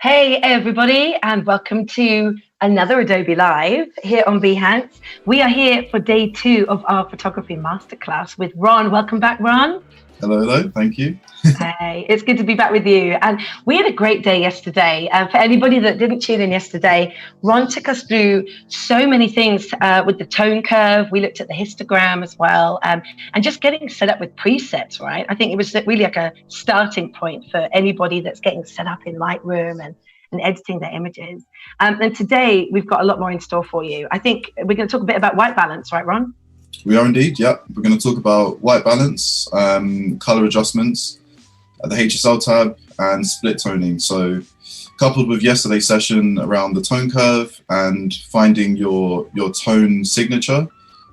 Hey everybody, and welcome to another Adobe Live here on Behance. We are here for day 2 of our photography masterclass with Ron. Welcome back, Ron. Hello, thank you. Hey, it's good to be back with you. And we had a great day yesterday. For anybody that didn't tune in yesterday, Ron took us through so many things with the tone curve. We looked at the histogram as well, and just getting set up with presets, right? I think it was really like a starting point for anybody that's getting set up in Lightroom and editing their images. And today we've got a lot more in store for you. I think we're going to talk a bit about white balance, right, Ron? We are indeed, yeah. We're going to talk about white balance, color adjustments, the HSL tab, and split toning. So coupled with yesterday's session around the tone curve and finding your tone signature,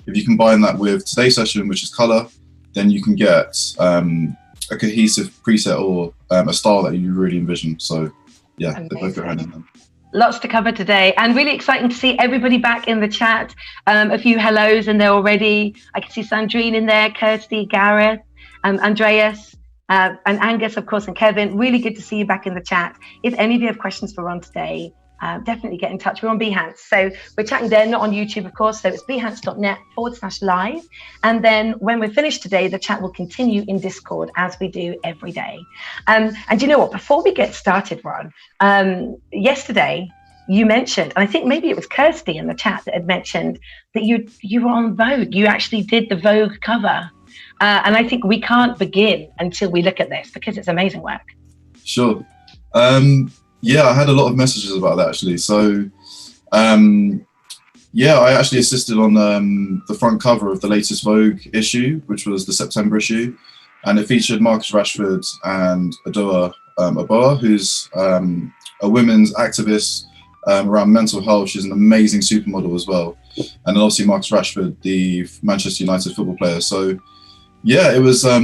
if you combine that with today's session, which is color, then you can get a cohesive preset or a style that you really envision. So yeah, amazing. They both go hand in hand. Lots to cover today, and really exciting to see everybody back in the chat. A few hellos in there already. I can see Sandrine in there, Kirsty, Gareth, Andreas, and Angus, of course, and Kevin. Really good to see you back in the chat. If any of you have questions for Ron today, definitely get in touch. We're on Behance. So we're chatting there, not on YouTube, of course. So it's behance.net/live. And then when we're finished today, the chat will continue in Discord as we do every day. And you know what? Before we get started, Ron, yesterday you mentioned, and I think maybe it was Kirsty in the chat that had mentioned that you were on Vogue. You actually did the Vogue cover. And I think we can't begin until we look at this because it's amazing work. Sure. Yeah, I had a lot of messages about that actually. So, yeah, I actually assisted on the front cover of the latest Vogue issue, which was the September issue, and it featured Marcus Rashford and Adoa Aboa, who's a women's activist around mental health. She's an amazing supermodel as well, and then obviously Marcus Rashford, the Manchester United football player. So, yeah, it was a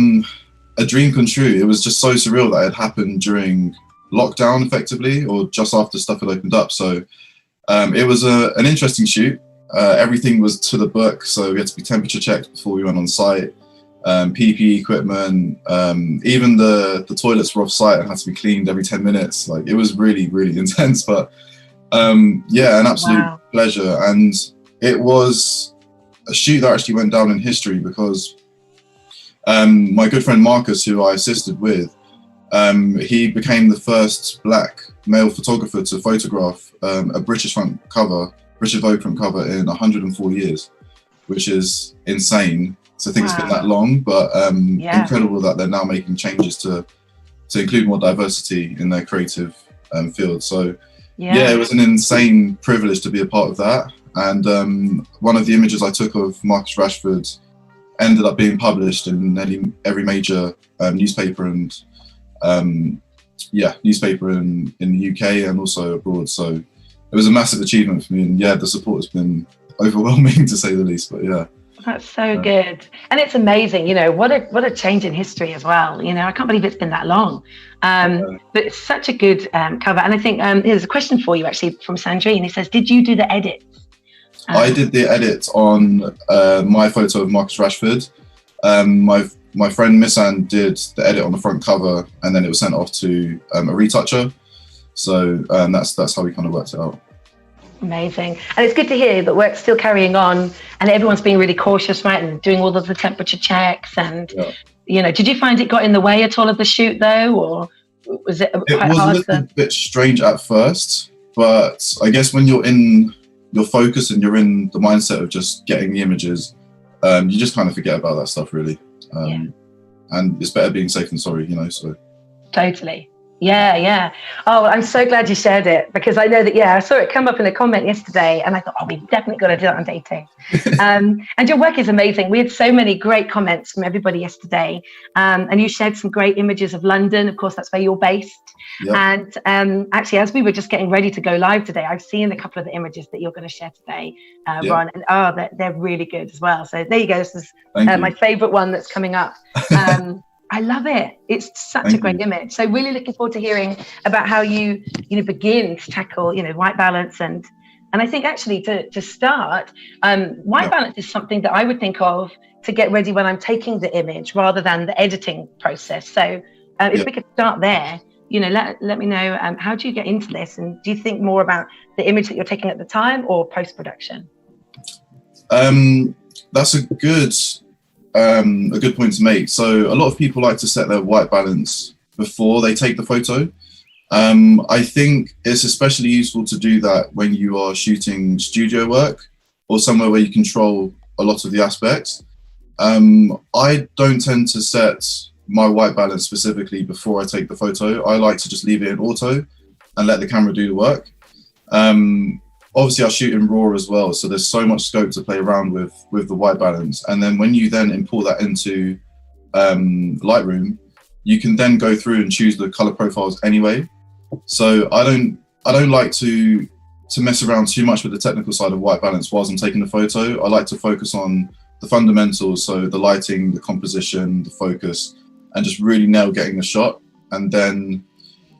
dream come true. It was just so surreal that it happened during lockdown effectively, or just after stuff had opened up. So it was an interesting shoot. Everything was to the book, so we had to be temperature checked before we went on site. PPE equipment, even the toilets were off site and had to be cleaned every 10 minutes. Like, it was really, really intense, but yeah, an absolute pleasure. And it was a shoot that actually went down in history because my good friend Marcus, who I assisted with, he became the first black male photographer to photograph a British Vogue front cover in 104 years, which is insane to think it's been that long, but incredible that they're now making changes to include more diversity in their creative field. So yeah, it was an insane privilege to be a part of that. And one of the images I took of Marcus Rashford ended up being published in nearly every major newspaper and newspaper in the UK and also abroad. So it was a massive achievement for me, and yeah, the support has been overwhelming to say the least. But yeah, that's so good, and it's amazing. You know, what a change in history as well. You know, I can't believe it's been that long. But it's such a good cover, and I think there's a question for you actually from Sandrine. He says, "Did you do the edits?" I did the edit on my photo of Marcus Rashford. My friend Missan did the edit on the front cover, and then it was sent off to a retoucher. So that's how we kind of worked it out. Amazing. And it's good to hear that work's still carrying on and everyone's being really cautious, right, and doing all of the temperature checks. And, you know, did you find it got in the way at all of the shoot though, or was it quite hard? It was a little bit strange at first, but I guess when you're in your focus and you're in the mindset of just getting the images, you just kind of forget about that stuff really. And it's better being safe than sorry, you know, so. Totally. Yeah. Oh, I'm so glad you shared it, because I know that, I saw it come up in a comment yesterday and I thought, we've definitely got to do it on day 2. And your work is amazing. We had so many great comments from everybody yesterday. And you shared some great images of London. Of course, that's where you're based. Yep. And actually, as we were just getting ready to go live today, I've seen a couple of the images that you're going to share today, Ron, and they're really good as well. So there you go. This is my favorite one that's coming up. I love it. It's such a great image. So really looking forward to hearing about how you begin to tackle, white balance. And I think actually to start, white balance is something that I would think of to get ready when I'm taking the image rather than the editing process. So if we could start there, let me know, how do you get into this? And do you think more about the image that you're taking at the time or post-production? That's a good point to make. So a lot of people like to set their white balance before they take the photo. I think it's especially useful to do that when you are shooting studio work or somewhere where you control a lot of the aspects. I don't tend to set my white balance specifically before I take the photo. I like to just leave it in auto and let the camera do the work. Obviously I shoot in RAW as well, so there's so much scope to play around with the white balance. And then when you then import that into Lightroom, you can then go through and choose the color profiles anyway. So I don't like to mess around too much with the technical side of white balance whilst I'm taking the photo. I like to focus on the fundamentals, so the lighting, the composition, the focus, and just really nail getting the shot. And then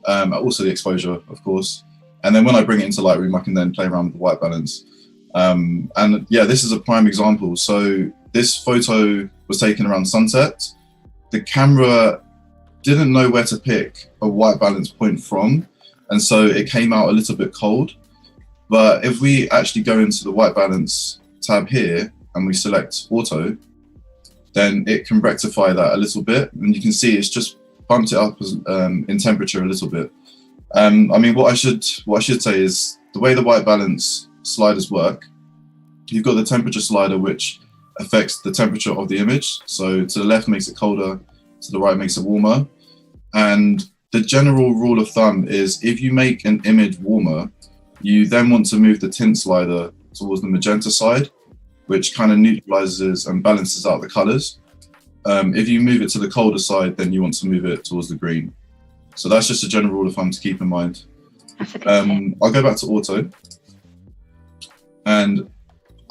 also the exposure, of course. And then when I bring it into Lightroom, I can then play around with the white balance. And yeah, this is a prime example. So this photo was taken around sunset. The camera didn't know where to pick a white balance point from. And so it came out a little bit cold. But if we actually go into the white balance tab here and we select auto, then it can rectify that a little bit. And you can see it's just bumped it up in temperature a little bit. I mean, what I should say is the way the white balance sliders work, you've got the temperature slider, which affects the temperature of the image. So to the left makes it colder, to the right makes it warmer. And the general rule of thumb is if you make an image warmer, you then want to move the tint slider towards the magenta side, which kind of neutralizes and balances out the colors. If you move it to the colder side, then you want to move it towards the green. So that's just a general rule of thumb to keep in mind. I'll go back to auto. And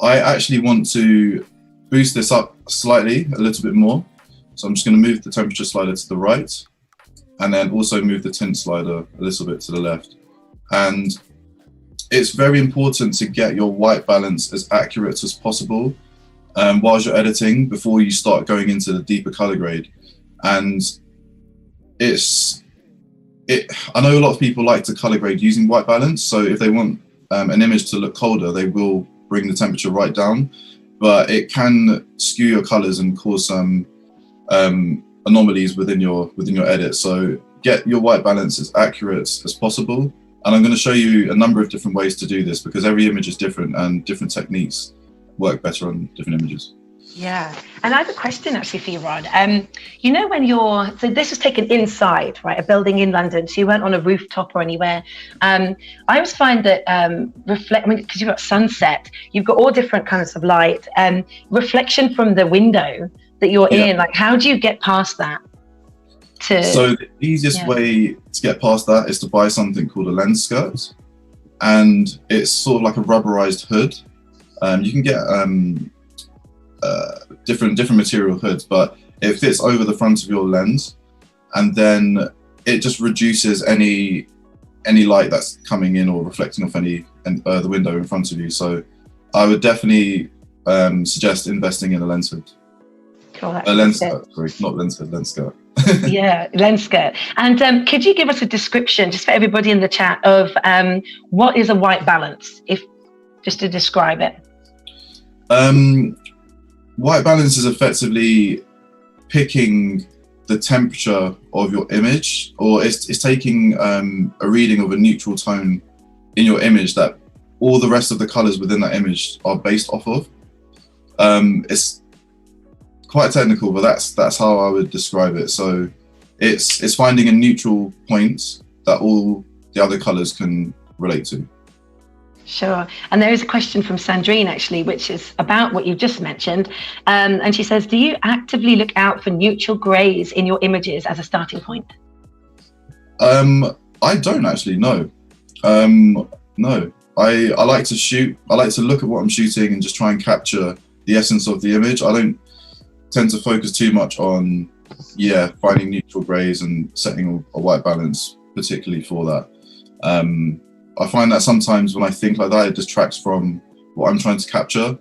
I actually want to boost this up slightly, a little bit more. So I'm just going to move the temperature slider to the right and then also move the tint slider a little bit to the left. And it's very important to get your white balance as accurate as possible whilst you're editing before you start going into the deeper color grade. And I know a lot of people like to color grade using white balance. So if they want an image to look colder, they will bring the temperature right down, but it can skew your colors and cause some anomalies within your edit. So get your white balance as accurate as possible. And I'm going to show you a number of different ways to do this because every image is different and different techniques work better on different images. Yeah, and I have a question actually for you, Rod. So this was taken inside, right, a building in London, so you weren't on a rooftop or anywhere. I always find that because you've got sunset, you've got all different kinds of light, and reflection from the window that you're in, like how do you get past that? So the easiest way to get past that is to buy something called a lens skirt, and it's sort of like a rubberized hood. You can get different material hoods, but it fits over the front of your lens, and then it just reduces any light that's coming in or reflecting off the window in front of you. So I would definitely suggest investing in a lens hood. Cool, a lens skirt, sorry, not lens hood, lens skirt. Yeah, lens skirt. And could you give us a description, just for everybody in the chat, of what is a white balance, just to describe it? White balance is effectively picking the temperature of your image, or it's taking a reading of a neutral tone in your image that all the rest of the colors within that image are based off of. It's quite technical, but that's how I would describe it. So it's finding a neutral point that all the other colors can relate to. Sure. And there is a question from Sandrine, actually, which is about what you just mentioned. And she says, do you actively look out for neutral grays in your images as a starting point? I don't actually, no. No. I like to shoot. I like to look at what I'm shooting and just try and capture the essence of the image. I don't tend to focus too much on, finding neutral grays and setting a white balance, particularly for that. I find that sometimes when I think like that, it distracts from what I'm trying to capture.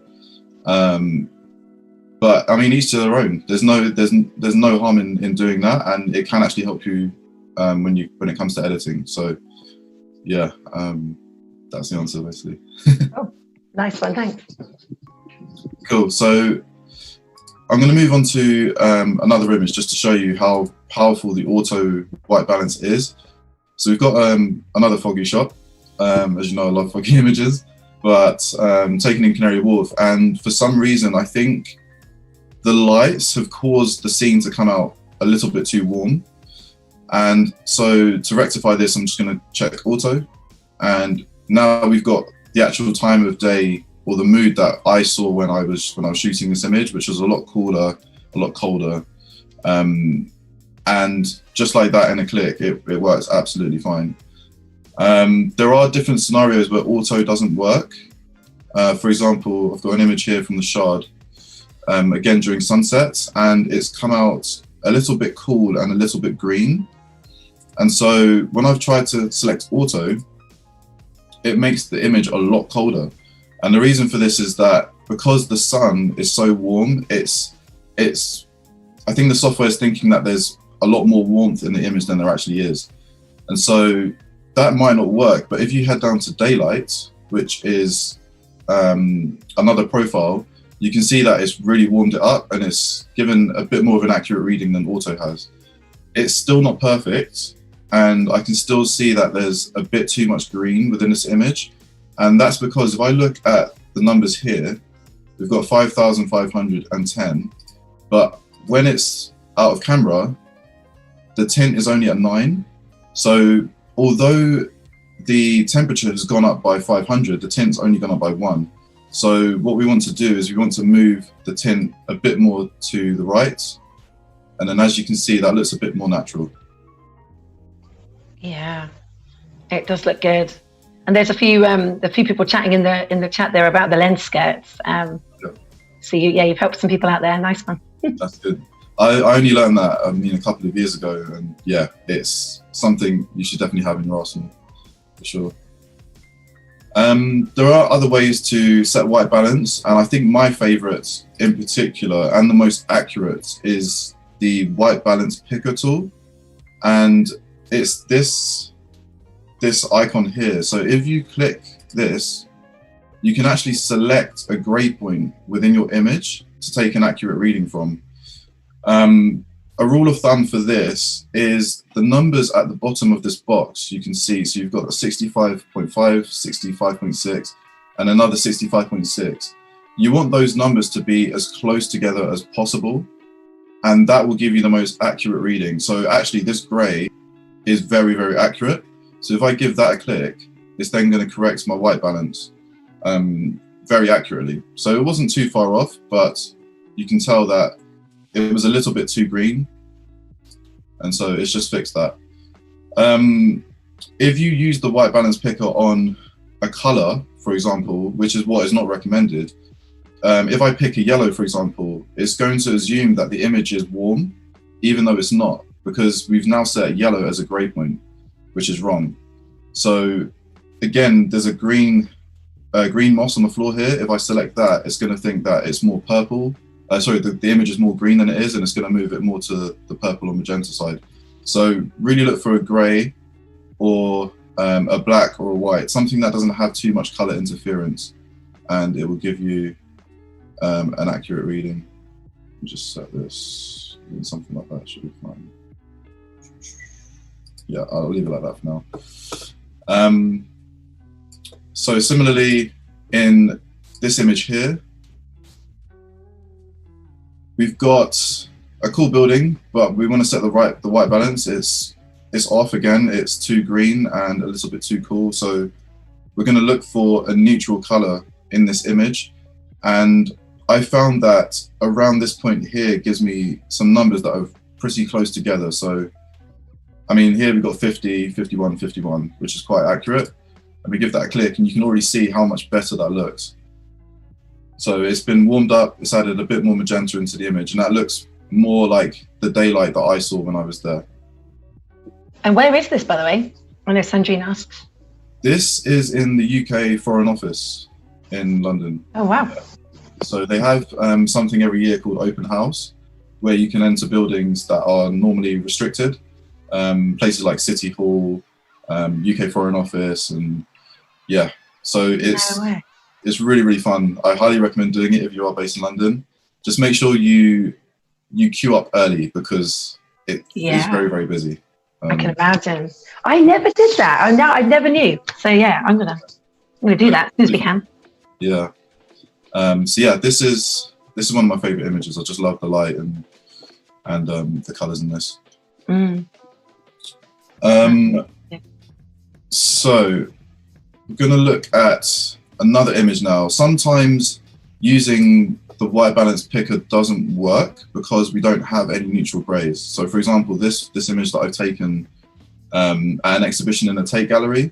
But I mean, each to their own. There's no harm in doing that, and it can actually help you when it comes to editing. So yeah, that's the answer basically. Oh, nice one, thanks. Cool. So I'm going to move on to another image just to show you how powerful the auto white balance is. So we've got another foggy shot. As you know, I love foggy images, but taken in Canary Wharf, and for some reason I think the lights have caused the scene to come out a little bit too warm. And so to rectify this, I'm just going to check auto, and now we've got the actual time of day or the mood that I saw when I was shooting this image, which was a lot cooler, a lot colder, and just like that in a click, it works absolutely fine. There are different scenarios where auto doesn't work. For example, I've got an image here from the Shard, again during sunset, and it's come out a little bit cool and a little bit green. And so when I've tried to select auto, it makes the image a lot colder. And the reason for this is that because the sun is so warm, I think the software is thinking that there's a lot more warmth in the image than there actually is. And so that might not work, but if you head down to daylight, which is another profile, you can see that it's really warmed it up and it's given a bit more of an accurate reading than auto has. It's still not perfect, and I can still see that there's a bit too much green within this image. And that's because if I look at the numbers here, we've got 5,510, but when it's out of camera, the tint is only at 9. So although the temperature has gone up by 500, the tint's only gone up by 1. So what we want to do is we want to move the tint a bit more to the right. And then as you can see, that looks a bit more natural. Yeah, it does look good. And there's a few people chatting in the chat there about the lens skirts. Yeah. So you've helped some people out there. Nice one. That's good. I only learned that a couple of years ago, and yeah, it's something you should definitely have in your arsenal for sure. There are other ways to set white balance, and I think my favorite in particular and the most accurate is the white balance picker tool, and it's this icon here. So if you click this, you can actually select a gray point within your image to take an accurate reading from. A rule of thumb for this is the numbers at the bottom of this box you can see. So you've got a 65.5, 65.6, and another 65.6. You want those numbers to be as close together as possible, and that will give you the most accurate reading. So actually this gray is very, very accurate. So if I give that a click, it's then going to correct my white balance very accurately. So it wasn't too far off, but you can tell that it was a little bit too green, and so it's just fixed that. If you use the white balance picker on a color, for example, which is what is not recommended, if I pick a yellow, for example, it's going to assume that the image is warm, even though it's not, because we've now set yellow as a gray point, which is wrong. So again, there's a green moss on the floor here. If I select that, it's going to think that it's more purple. The image is more green than it is, and it's going to move it more to the purple or magenta side. So really look for a gray or a black or a white, something that doesn't have too much color interference, and it will give you an accurate reading. Just set this, something like that should be fine. Yeah, I'll leave it like that for now. So similarly, in this image here, we've got a cool building, but we want to set the white balance. It's off again. It's too green and a little bit too cool. So we're going to look for a neutral color in this image. And I found that around this point here gives me some numbers that are pretty close together. So, I mean, here we've got 50, 51, 51, which is quite accurate. And we give that a click and you can already see how much better that looks. So it's been warmed up, it's added a bit more magenta into the image, and that looks more like the daylight that I saw when I was there. And where is this, by the way? I know Sandrine asks. This is in the UK Foreign Office in London. Oh, wow. So they have something every year called Open House, where you can enter buildings that are normally restricted. places like City Hall, UK Foreign Office, and yeah. So it's really, really fun. I highly recommend doing it if you are based in London. Just make sure you queue up early because it is very, very busy. I can imagine. I never did that. I never knew. So yeah, I'm gonna do that as soon as we can. Yeah. So yeah, this is one of my favorite images. I just love the light and the colors in this. So we're gonna look at another image now. Sometimes using the white balance picker doesn't work because we don't have any neutral grays. So for example, this image that I've taken at an exhibition in a Tate gallery,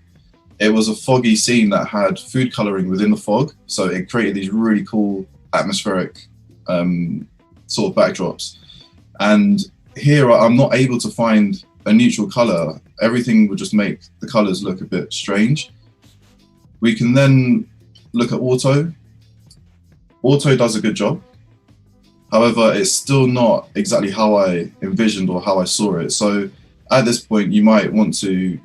it was a foggy scene that had food coloring within the fog. So it created these really cool atmospheric sort of backdrops. And here I'm not able to find a neutral color. Everything would just make the colors look a bit strange. We can then look at auto. Auto does a good job. However, it's still not exactly how I envisioned or how I saw it. So at this point, you might want to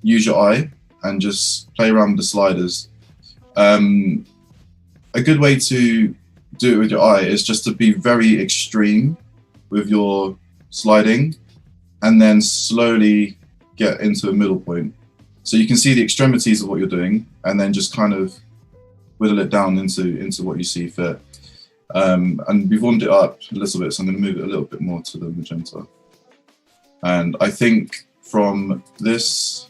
use your eye and just play around with the sliders. A good way to do it with your eye is just to be very extreme with your sliding and then slowly get into a middle point. So you can see the extremities of what you're doing and then just kind of whittle it down into what you see fit. And we've warmed it up a little bit, so I'm going to move it a little bit more to the magenta. And I think from this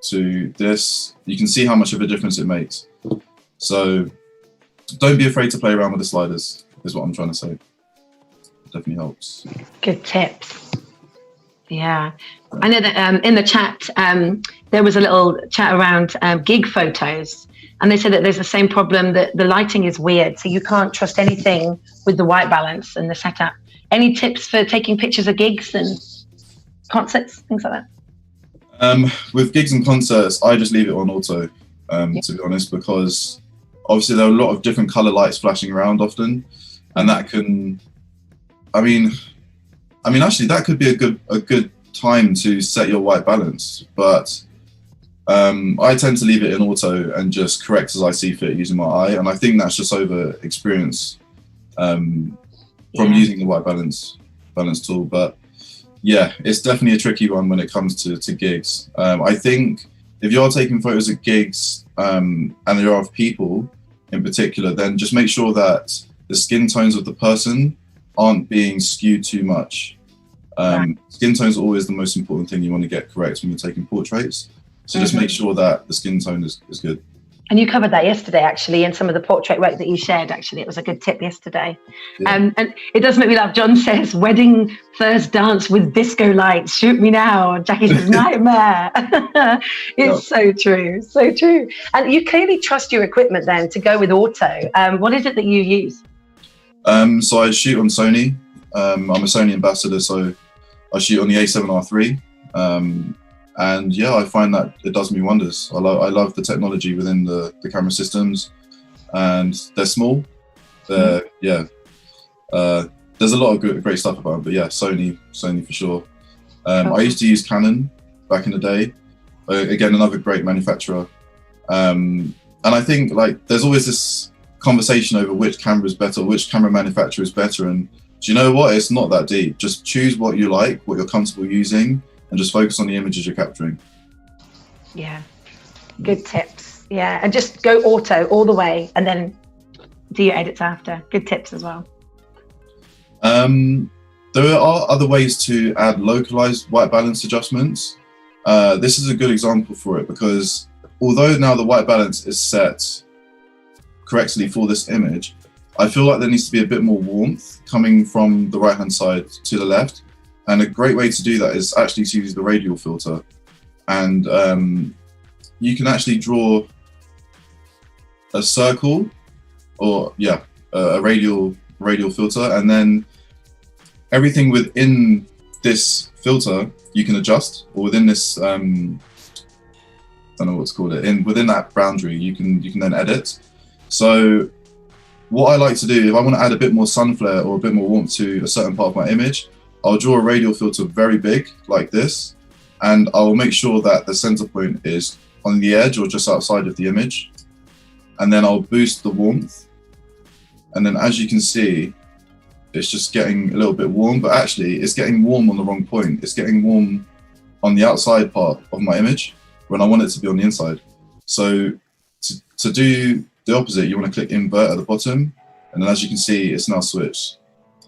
to this, you can see how much of a difference it makes. So don't be afraid to play around with the sliders, is what I'm trying to say. It definitely helps. Good tips. Yeah. I know that in the chat, there was a little chat around gig photos. And they said that there's the same problem, that the lighting is weird. So you can't trust anything with the white balance and the setup. Any tips for taking pictures of gigs and concerts, things like that? With gigs and concerts, I just leave it on auto, to be honest, because obviously there are a lot of different color lights flashing around often. And that can, I mean, actually that could be a good time to set your white balance, but I tend to leave it in auto and just correct as I see fit using my eye. And I think that's just over experience from using the white balance tool. But yeah, it's definitely a tricky one when it comes to gigs. I think if you're taking photos at gigs and there are of people in particular, then just make sure that the skin tones of the person aren't being skewed too much. Skin tones are always the most important thing you want to get correct when you're taking portraits. So just make sure that the skin tone is good. And you covered that yesterday, actually, in some of the portrait work that you shared, actually. It was a good tip yesterday. Yeah. And it does make me laugh. John says, wedding first dance with disco lights. Shoot me now. Jackie says, nightmare. It's so true. So true. And you clearly trust your equipment then to go with auto. What is it that you use? So I shoot on Sony. I'm a Sony ambassador, so I shoot on the A7R3. And yeah, I find that it does me wonders. I love the technology within the camera systems, and they're small. There's a lot of great stuff about them, but yeah, Sony for sure. I used to use Canon back in the day. Again, another great manufacturer. And I think like there's always this conversation over which camera is better, which camera manufacturer is better. And do you know what? It's not that deep. Just choose what you like, what you're comfortable using, and just focus on the images you're capturing. Yeah, good tips. Yeah, and just go auto all the way and then do your edits after. Good tips as well. There are other ways to add localized white balance adjustments. This is a good example for it because although now the white balance is set correctly for this image, I feel like there needs to be a bit more warmth coming from the right-hand side to the left. And a great way to do that is actually to use the radial filter. And you can actually draw a circle or a radial filter, and then everything within this filter you can adjust, or within this I don't know what's called it, within that boundary you can then edit. So what I like to do, if I want to add a bit more sun flare or a bit more warmth to a certain part of my image, I'll draw a radial filter very big like this, and I'll make sure that the center point is on the edge or just outside of the image. And then I'll boost the warmth. And then as you can see, it's just getting a little bit warm, but actually it's getting warm on the wrong point. It's getting warm on the outside part of my image when I want it to be on the inside. So to do the opposite, you want to click invert at the bottom. And then as you can see, it's now switched.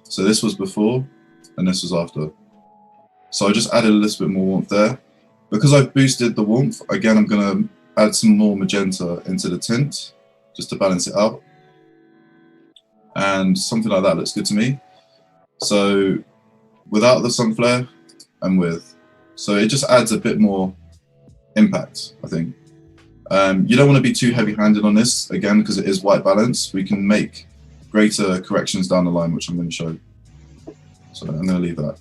So this was before and this was after. So I just added a little bit more warmth there. Because I've boosted the warmth, again, I'm going to add some more magenta into the tint just to balance it out. And something like that looks good to me. So without the sun flare and with. So it just adds a bit more impact, I think. You don't want to be too heavy-handed on this, again, because it is white balance. We can make greater corrections down the line, which I'm going to show. So I'm going to leave that.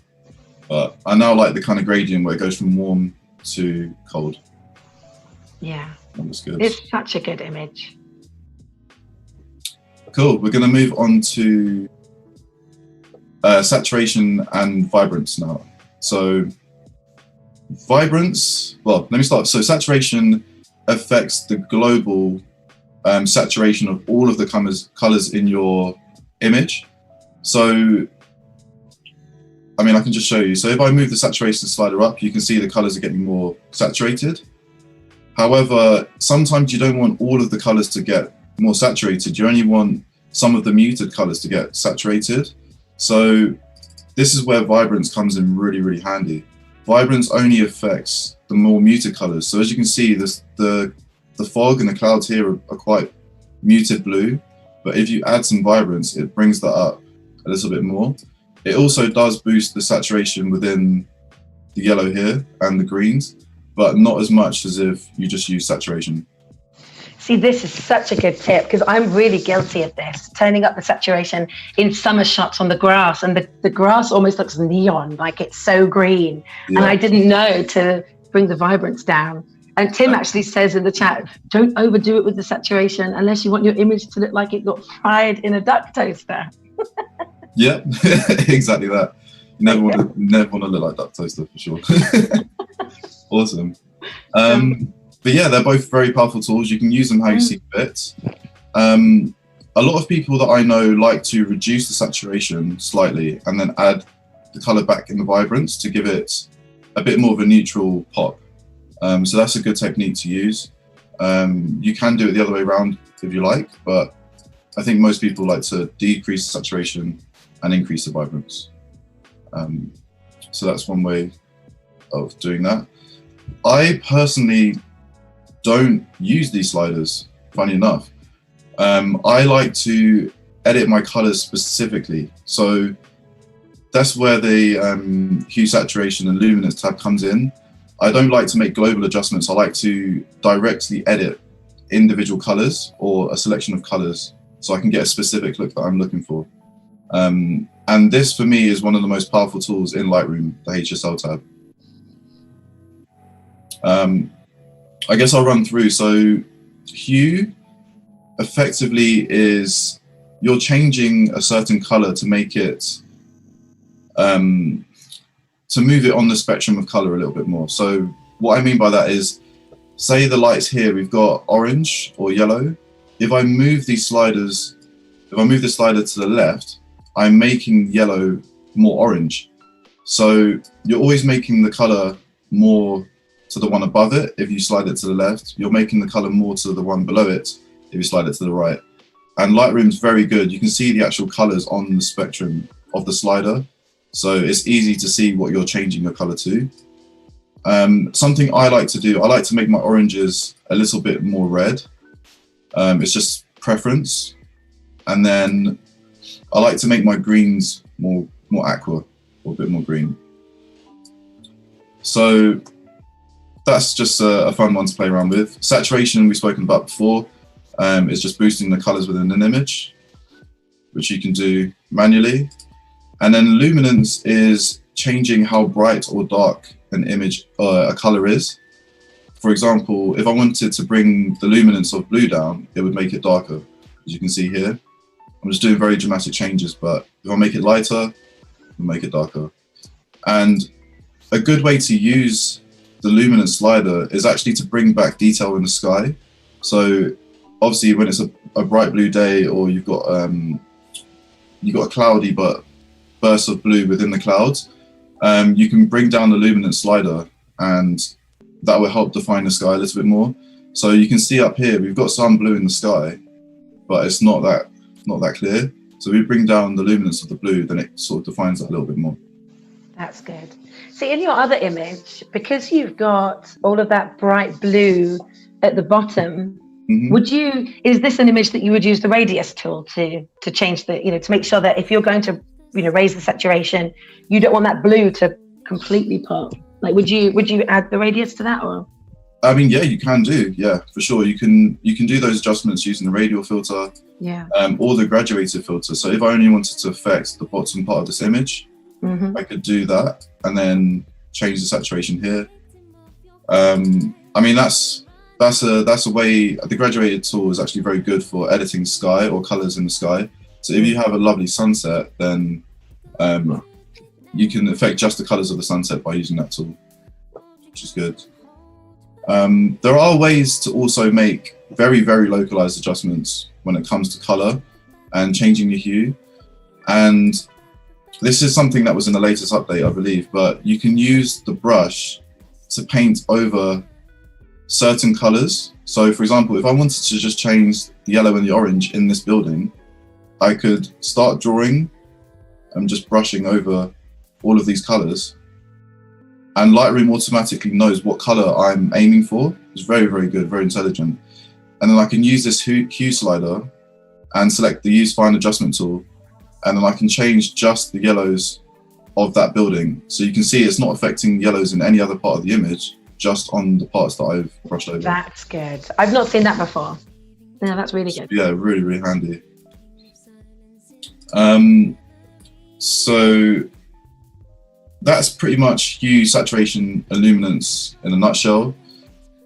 But I now like the kind of gradient where it goes from warm to cold. Yeah, that looks good. It's such a good image. Cool. We're going to move on to saturation and vibrance now. So vibrance, well, let me start. So saturation affects the global saturation of all of the colors in your image. So I mean, I can just show you. So if I move the saturation slider up, you can see the colors are getting more saturated. However, sometimes you don't want all of the colors to get more saturated. You only want some of the muted colors to get saturated. So this is where vibrance comes in really, really handy. Vibrance only affects the more muted colors. So as you can see, the fog and the clouds here are quite muted blue. But if you add some vibrance, it brings that up a little bit more. It also does boost the saturation within the yellow here and the greens, but not as much as if you just use saturation. See, this is such a good tip because I'm really guilty of this, turning up the saturation in summer shots on the grass, and the grass almost looks neon, like it's so green. Yeah. And I didn't know to bring the vibrance down. And Tim actually says in the chat, don't overdo it with the saturation unless you want your image to look like it got fried in a duck toaster. Yeah, exactly that. You never want to look like duck toaster for sure. Awesome. But yeah, they're both very powerful tools. You can use them how you see fit. A lot of people that I know like to reduce the saturation slightly and then add the color back in the vibrance to give it a bit more of a neutral pop. So that's a good technique to use. You can do it the other way around if you like, but I think most people like to decrease the saturation and increase the vibrance. So that's one way of doing that. I personally don't use these sliders, funny enough. I like to edit my colors specifically. So that's where the hue, saturation and luminance tab comes in. I don't like to make global adjustments. I like to directly edit individual colors or a selection of colors so I can get a specific look that I'm looking for. And this for me is one of the most powerful tools in Lightroom, the HSL tab. I guess I'll run through. So hue effectively is you're changing a certain color to make it, to move it on the spectrum of color a little bit more. So what I mean by that is, say the lights here, we've got orange or yellow. If I move these sliders, if I move the slider to the left, I'm making yellow more orange. So you're always making the color more to the one above it. If you slide it to the left, you're making the color more to the one below it if you slide it to the right. And Lightroom's very good. You can see the actual colors on the spectrum of the slider. So it's easy to see what you're changing your color to. Something I like to do, I like to make my oranges a little bit more red. It's just preference. And then I like to make my greens more aqua, or a bit more green. So that's just a fun one to play around with. Saturation we've spoken about before. Is just boosting the colors within an image, which you can do manually. And then luminance is changing how bright or dark an image a color is. For example, if I wanted to bring the luminance of blue down, it would make it darker, as you can see here. I'm just doing very dramatic changes, but if I make it lighter, it'll make it darker. And a good way to use the luminance slider is actually to bring back detail in the sky. So obviously when it's a bright blue day, or you've got a cloudy but burst of blue within the clouds, you can bring down the luminance slider, and that will help define the sky a little bit more. So you can see up here, we've got some blue in the sky, but it's not that clear. So we bring down the luminance of the blue, then it sort of defines that a little bit more. That's good. See, in your other image, because you've got all of that bright blue at the bottom, is this an image that you would use the radius tool to change the, to make sure that if you're going to, raise the saturation, you don't want that blue to completely pop? Like, would you add the radius to that, or? I mean, yeah, you can do, yeah, for sure. You can do those adjustments using the radial filter, or the graduated filter. So if I only wanted to affect the bottom part of this image, I could do that and then change the saturation here. I mean, that's a way. The graduated tool is actually very good for editing sky or colors in the sky. So if you have a lovely sunset, then you can affect just the colors of the sunset by using that tool, which is good. There are ways to also make very, very localized adjustments when it comes to color and changing the hue. And this is something that was in the latest update, I believe, but you can use the brush to paint over certain colors. So for example, if I wanted to just change the yellow and the orange in this building, I could start drawing and just brushing over all of these colors, and Lightroom automatically knows what color I'm aiming for. It's very, very good, very intelligent. And then I can use this hue slider and select the use fine adjustment tool, and then I can change just the yellows of that building. So you can see it's not affecting yellows in any other part of the image, just on the parts that I've brushed over. That's good. I've not seen that before. No, that's really good. Yeah, really, really handy. So that's pretty much hue, saturation, and luminance in a nutshell.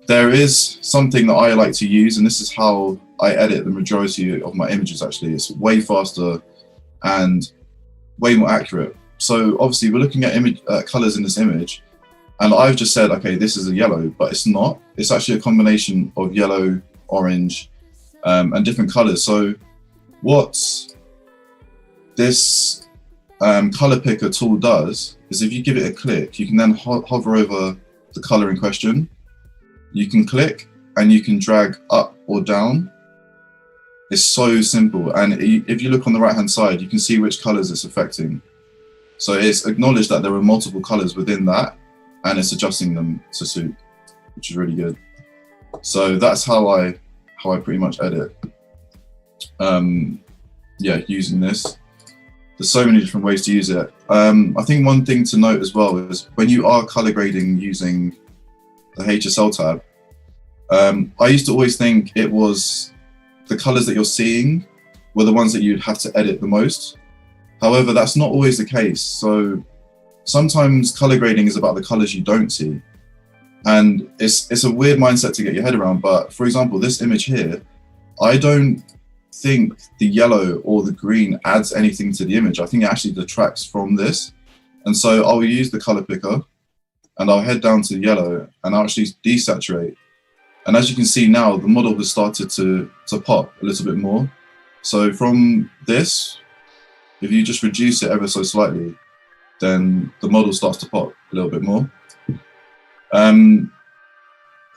There is something that I like to use, and this is how I edit the majority of my images actually. It's way faster and way more accurate. So obviously we're looking at colors in this image, and I've just said, okay, this is a yellow, but it's not. It's actually a combination of yellow, orange, and different colors. So what this color picker tool does is, if you give it a click, you can then hover over the color in question. You can click and you can drag up or down. It's so simple. And if you look on the right hand side, you can see which colors it's affecting. So it's acknowledged that there are multiple colors within that, and it's adjusting them to suit, which is really good. So that's how I pretty much edit. Yeah, using this. There's so many different ways to use it. I think one thing to note as well is when you are color grading using the HSL tab, I used to always think it was the colors that you're seeing were the ones that you'd have to edit the most. However, that's not always the case. So sometimes color grading is about the colors you don't see. And it's a weird mindset to get your head around. But for example, this image here, I don't think the yellow or the green adds anything to the image. I think it actually detracts from this. And so I'll use the color picker and I'll head down to the yellow and I'll actually desaturate. And as you can see now, the model has started to pop a little bit more. So from this, if you just reduce it ever so slightly, then the model starts to pop a little bit more.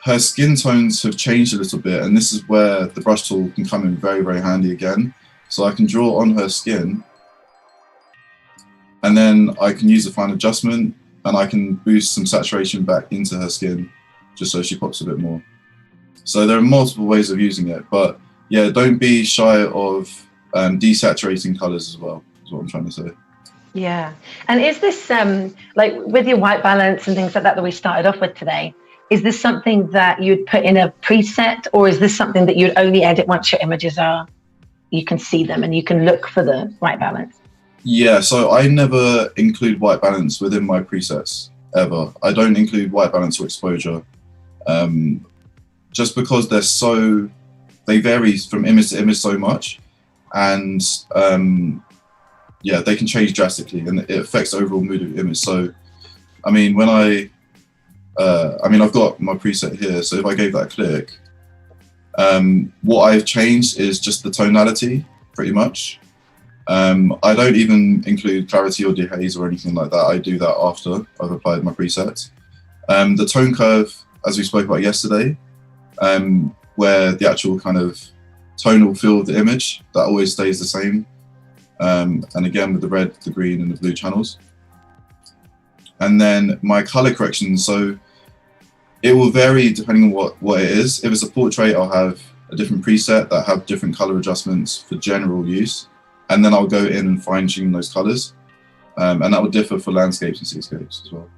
Her skin tones have changed a little bit, and this is where the brush tool can come in very, very handy again. So I can draw on her skin, and then I can use a fine adjustment, and I can boost some saturation back into her skin, just so she pops a bit more. So there are multiple ways of using it, but yeah, don't be shy of desaturating colors as well, is what I'm trying to say. Yeah, and is this, like with your white balance and things like that we started off with today, is this something that you'd put in a preset, or is this something that you'd only edit once your images you can see them and you can look for the white balance? Yeah, so I never include white balance within my presets, ever. I don't include white balance or exposure, just because they vary from image to image so much, and yeah, they can change drastically and it affects the overall mood of the image. So, I mean, when I I mean, I've got my preset here, so if I gave that a click, what I've changed is just the tonality, pretty much. I don't even include clarity or dehaze or anything like that. I do that after I've applied my preset. The tone curve, as we spoke about yesterday, where the actual kind of tonal feel of the image, that always stays the same. And again, with the red, the green, and the blue channels. And then my color correction, so it will vary depending on what it is. If it's a portrait, I'll have a different preset that have different color adjustments for general use. And then I'll go in and fine tune those colors. And that will differ for landscapes and seascapes as well.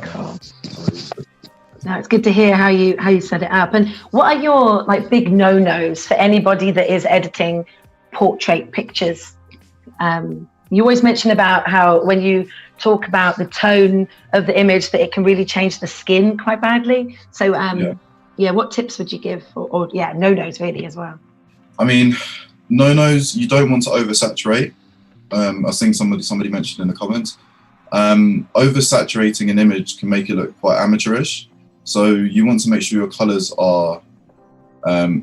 Cool. No, it's good to hear how you set it up. And what are your like big no-nos for anybody that is editing portrait pictures? You always mention about how when you talk about the tone of the image that it can really change the skin quite badly. So what tips would you give, or no-nos really as well? I mean, no-nos, you don't want to oversaturate. I think somebody mentioned in the comments. Oversaturating an image can make it look quite amateurish. So you want to make sure your colors are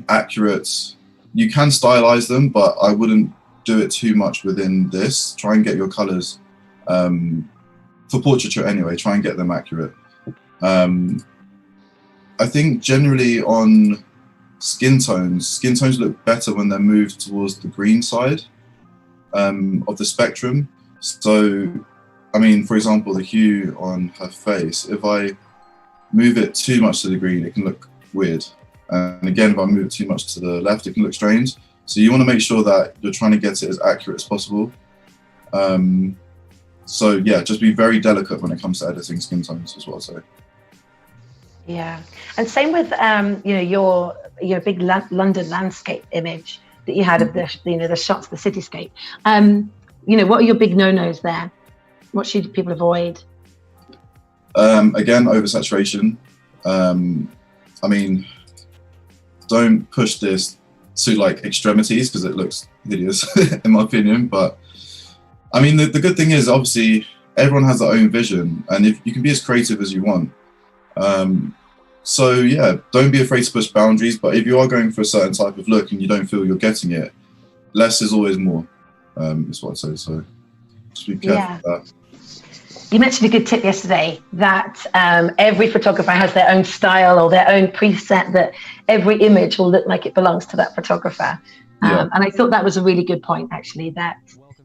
accurate. You can stylize them, but I wouldn't do it too much within this. Try and get your colors, for portraiture anyway, try and get them accurate. I think generally on skin tones look better when they're moved towards the green side of the spectrum. So, I mean, for example, the hue on her face, if I move it too much to the green, it can look weird. And again, if I move it too much to the left, it can look strange. So you want to make sure that you're trying to get it as accurate as possible. So yeah, just be very delicate when it comes to editing skin tones, is what I'd say. Yeah, and same with your big London landscape image that you had of the shots, the cityscape. What are your big no-nos there? What should people avoid? Again, oversaturation. I mean, don't push this to like extremities because it looks hideous in my opinion. But I mean, the good thing is obviously everyone has their own vision, and if you can be as creative as you want. So yeah, don't be afraid to push boundaries. But if you are going for a certain type of look and you don't feel you're getting it, less is always more. Is what I'd say. So just be careful with that. You mentioned a good tip yesterday that every photographer has their own style or their own preset, that every image will look like it belongs to that photographer. And I thought that was a really good point, actually, that,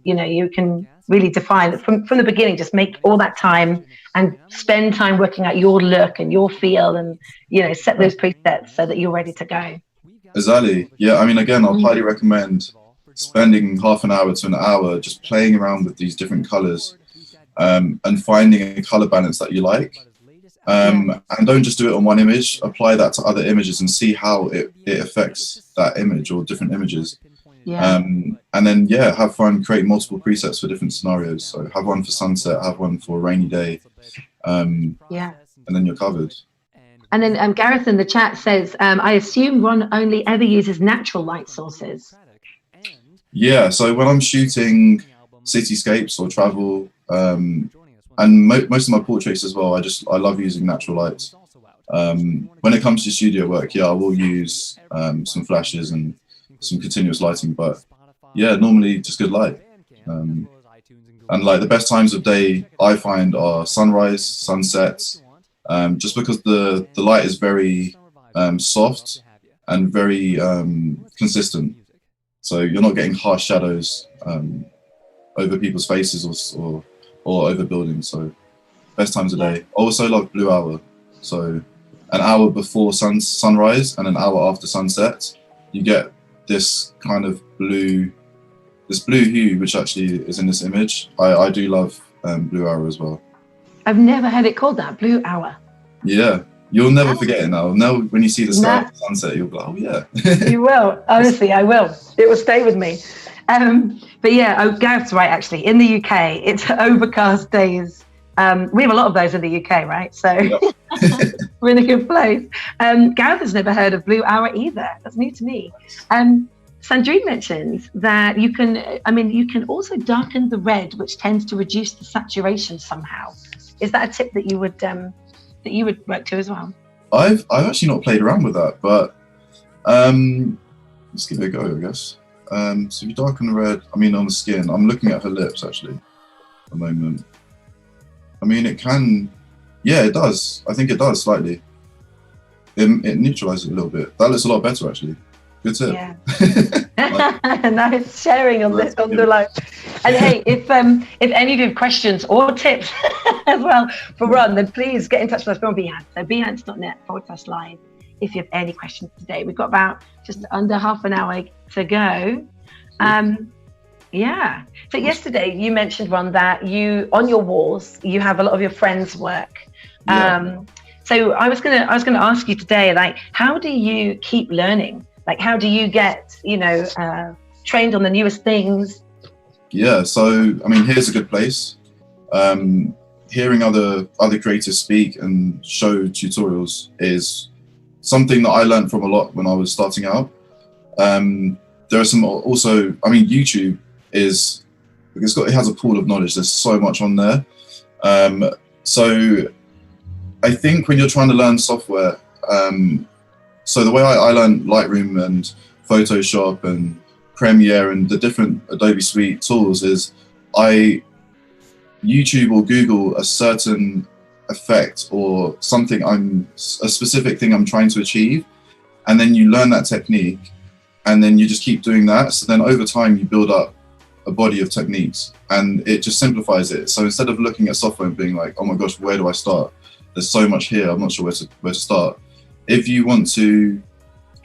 you can really define it from the beginning, just make all that time and spend time working out your look and your feel and, set those presets so that you're ready to go. Exactly. Yeah. I mean, again, I'll highly recommend spending half an hour to an hour just playing around with these different colors. And finding a color balance that you like, and don't just do it on one image. Apply that to other images and see how it affects that image or different images. And then have fun, create multiple presets for different scenarios. So have one for sunset, have one for a rainy day, and then you're covered. And then Gareth in the chat says, I assume Ron only ever uses natural light sources. Yeah, so when I'm shooting cityscapes or travel, and most of my portraits as well, I love using natural lights. When it comes to studio work, I will use some flashes and some continuous lighting, but normally just good light. And like the best times of day I find are sunrise, sunsets, just because the light is very soft and very consistent, so you're not getting harsh shadows over people's faces or over buildings. So best times of day. Also love blue hour. So an hour before sunrise and an hour after sunset, you get this kind of blue hue, which actually is in this image. I do love blue hour as well. I've never heard it called that, blue hour. Yeah, you'll never forget it now. Now when you see the sky at sunset, you'll be like, oh yeah. You will, honestly, I will. It will stay with me. But Gareth's right, actually. In the UK, it's overcast days. We have a lot of those in the UK, right? So we're in a good place. Gareth has never heard of blue hour either. That's new to me. Sandrine mentioned that you can also darken the red, which tends to reduce the saturation somehow. Is that a tip that you would work to as well? I've actually not played around with that, but let's give it a go, I guess. So if you darken the red, I mean on the skin, I'm looking at her lips actually at the moment. I mean it can, yeah, it does. I think it does slightly. It neutralizes it a little bit. That looks a lot better actually. Good tip. Yeah. Nice sharing on the live. And hey, if any of you have questions or tips as well for Ron, then please get in touch with us on Behance. So behance.net/live if you have any questions today. We've got about just under half an hour to go. Yeah. So yesterday you mentioned, Ron, that you on your walls you have a lot of your friends' work. Yeah. So I was gonna ask you today, like, how do you keep learning? Like, how do you get, trained on the newest things? Yeah, so I mean, here's a good place. Hearing other creators speak and show tutorials is something that I learned from a lot when I was starting out. There are some also, I mean, YouTube is, it has a pool of knowledge. There's so much on there. So I think when you're trying to learn software, so the way I learned Lightroom and Photoshop and Premiere and the different Adobe Suite tools is I YouTube or Google a certain effect or something a specific thing I'm trying to achieve, and then you learn that technique and then you just keep doing that. So then over time you build up a body of techniques and it just simplifies it. So instead of looking at software and being like, oh my gosh, where do I start? There's so much here, I'm not sure where to start. If you want to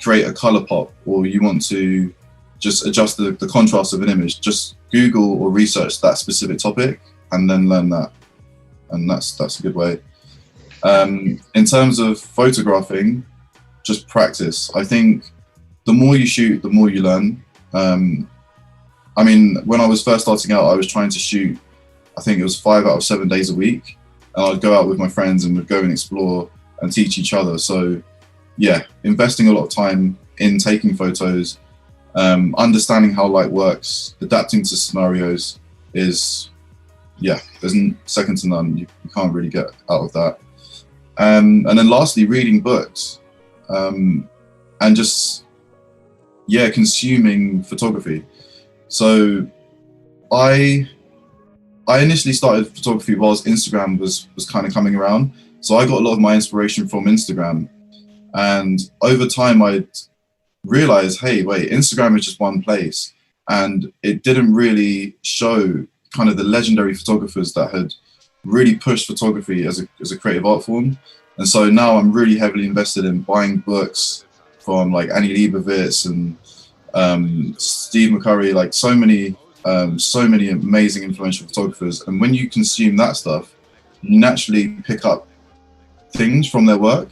create a color pop or you want to just adjust the contrast of an image, just Google or research that specific topic and then learn that. And that's a good way. In terms of photographing, just practice. I think the more you shoot, the more you learn. I mean, when I was first starting out, I was trying to shoot, I think it was 5 out of 7 days a week. And I'd go out with my friends and we'd go and explore and teach each other. So yeah, investing a lot of time in taking photos, understanding how light works, adapting to scenarios is, yeah, there's second to none. You can't really get out of that. And then lastly, reading books and just, yeah, consuming photography. So I initially started photography whilst Instagram was kind of coming around. So I got a lot of my inspiration from Instagram. And over time, I'd realized, hey, wait, Instagram is just one place. And it didn't really show kind of the legendary photographers that had really pushed photography as a creative art form. And so now I'm really heavily invested in buying books from like Annie Leibovitz and Steve McCurry, like so many amazing influential photographers. And when you consume that stuff, you naturally pick up things from their work.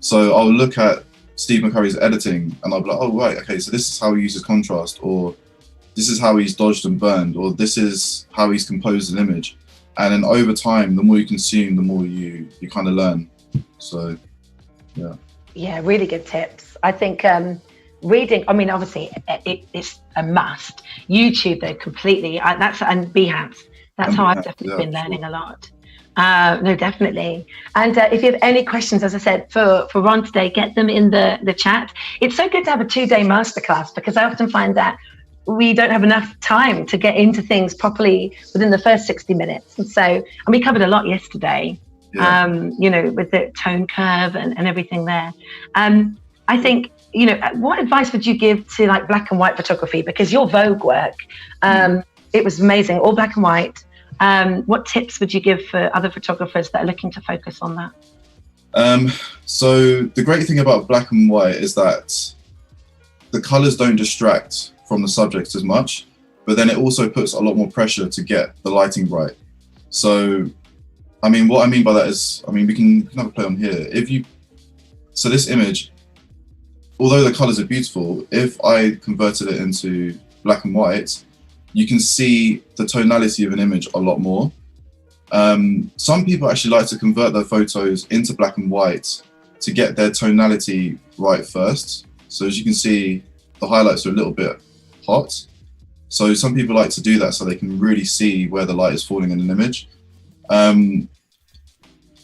So I'll look at Steve McCurry's editing and I'll be like, oh, right, okay, so this is how he uses contrast, or this is how he's dodged and burned, or this is how he's composed an image. And then over time, the more you consume, the more you kind of learn. So, yeah. Yeah, really good tips. I think reading, I mean, obviously it's a must. YouTube though, completely, and Behance. That's how I've definitely been learning a lot. No, definitely. And if you have any questions, as I said, for Ron today, get them in the chat. It's so good to have a 2-day masterclass because I often find that we don't have enough time to get into things properly within the first 60 minutes. And we covered a lot yesterday, with the tone curve and everything there. I think, what advice would you give to like black and white photography? Because your Vogue work, it was amazing, all black and white. What tips would you give for other photographers that are looking to focus on that? So the great thing about black and white is that the colors don't distract from the subject as much, but then it also puts a lot more pressure to get the lighting right. So, I mean, what I mean by that is, we can have a play on here. So this image, although the colors are beautiful, if I converted it into black and white, you can see the tonality of an image a lot more. Some people actually like to convert their photos into black and white to get their tonality right first. So as you can see, the highlights are a little bit hot. So some people like to do that so they can really see where the light is falling in an image.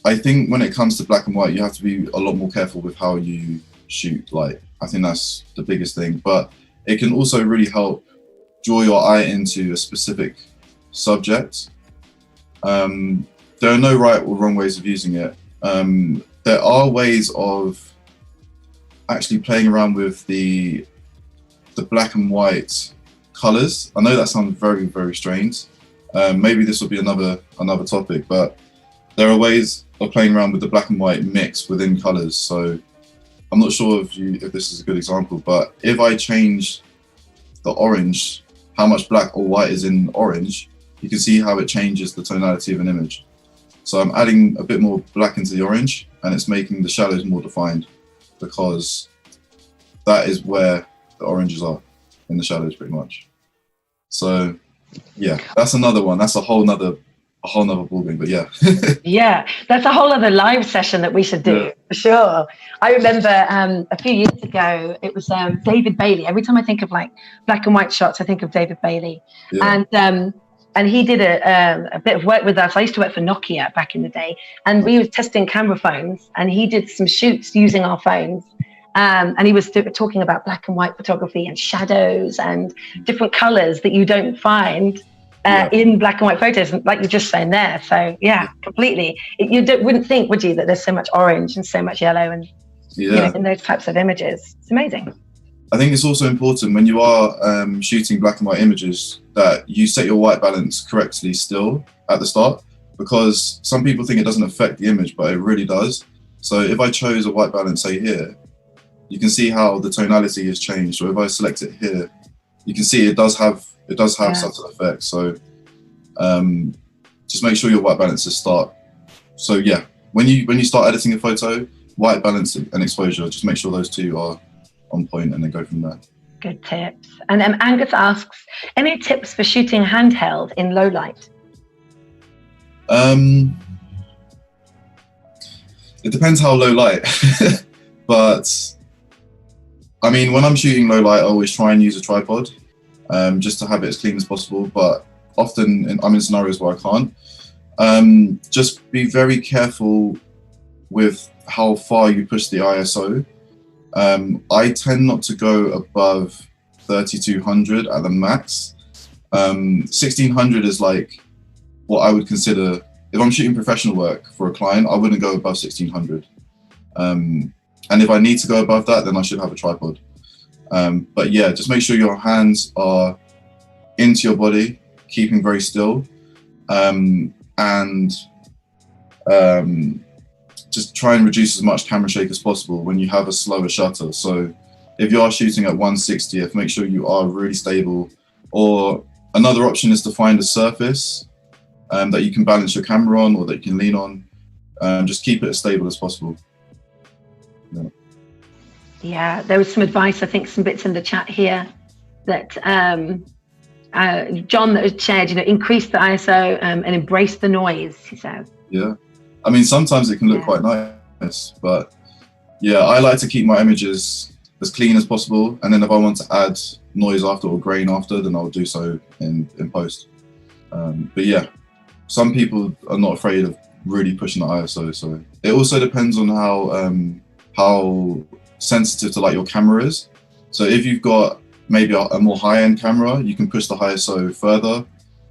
I think when it comes to black and white, you have to be a lot more careful with how you shoot light. I think that's the biggest thing, but it can also really help draw your eye into a specific subject. There are no right or wrong ways of using it. There are ways of actually playing around with the black and white colors. I know that sounds very, very strange. Maybe this will be another topic, but there are ways of playing around with the black and white mix within colors. So I'm not sure if this is a good example, but if I change the orange, how much black or white is in orange, you can see how it changes the tonality of an image. So I'm adding a bit more black into the orange, and it's making the shadows more defined, because that is where the oranges are in the shadows pretty much. So yeah, that's another one. That's a whole nother ballgame, but yeah. Yeah, that's a whole other live session that we should do, for sure. I remember a few years ago, it was David Bailey. Every time I think of like black and white shots, I think of David Bailey. Yeah. And he did a bit of work with us. I used to work for Nokia back in the day, and we were testing camera phones, and he did some shoots using our phones. And he was talking about black and white photography and shadows and different colors that you don't find in black and white photos, like you're just saying there. So yeah, completely. Wouldn't think, would you, that there's so much orange and so much yellow and in those types of images. It's amazing. I think it's also important when you are shooting black and white images that you set your white balance correctly still at the start, because some people think it doesn't affect the image, but it really does. So if I chose a white balance, say here, you can see how the tonality has changed. So if I select it here, you can see it does have subtle effects. So just make sure your white balances start. So yeah, when you start editing a photo, white balance and exposure, just make sure those two are on point, and then go from there. Good tips. And Angus asks, any tips for shooting handheld in low light? It depends how low light, but I mean, when I'm shooting low light, I always try and use a tripod, just to have it as clean as possible. But often I'm in scenarios where I can't. Just be very careful with how far you push the ISO. I tend not to go above 3200 at the max. 1600 is like what I would consider, if I'm shooting professional work for a client, I wouldn't go above 1600. And if I need to go above that, then I should have a tripod. But yeah, just make sure your hands are into your body, keeping very still, and just try and reduce as much camera shake as possible when you have a slower shutter. So if you are shooting at 1/60th, make sure you are really stable. Or another option is to find a surface that you can balance your camera on, or that you can lean on. Just keep it as stable as possible. Yeah, there was some advice, I think some bits in the chat here that John that shared, increase the ISO and embrace the noise, he said. Yeah, I mean, sometimes it can look quite nice, but yeah, I like to keep my images as clean as possible. And then if I want to add noise after or grain after, then I'll do so in post. But yeah, some people are not afraid of really pushing the ISO. So it also depends on how sensitive to like your camera is. So if you've got maybe a more high-end camera, you can push the ISO further.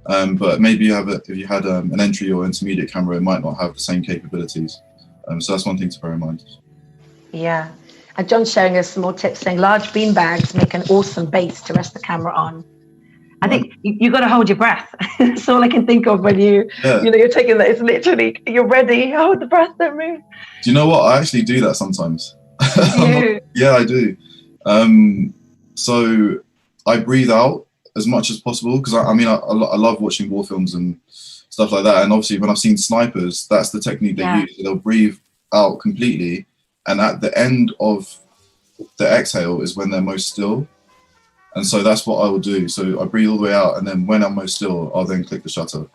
But maybe if you had an entry or intermediate camera, it might not have the same capabilities. So that's one thing to bear in mind. Yeah. And John's showing us some more tips, saying large bean bags make an awesome base to rest the camera on. I think you got to hold your breath. That's all I can think of when you're taking that. It's literally, you're ready. Hold the breath, don't move. Do you know what? I actually do that sometimes. Yeah, I do. So I breathe out as much as possible, because I love watching war films and stuff like that. And obviously when I've seen snipers, that's the technique they use. They'll breathe out completely. And at the end of the exhale is when they're most still. And so that's what I will do. So I breathe all the way out, and then when I'm most still, I'll then click the shutter.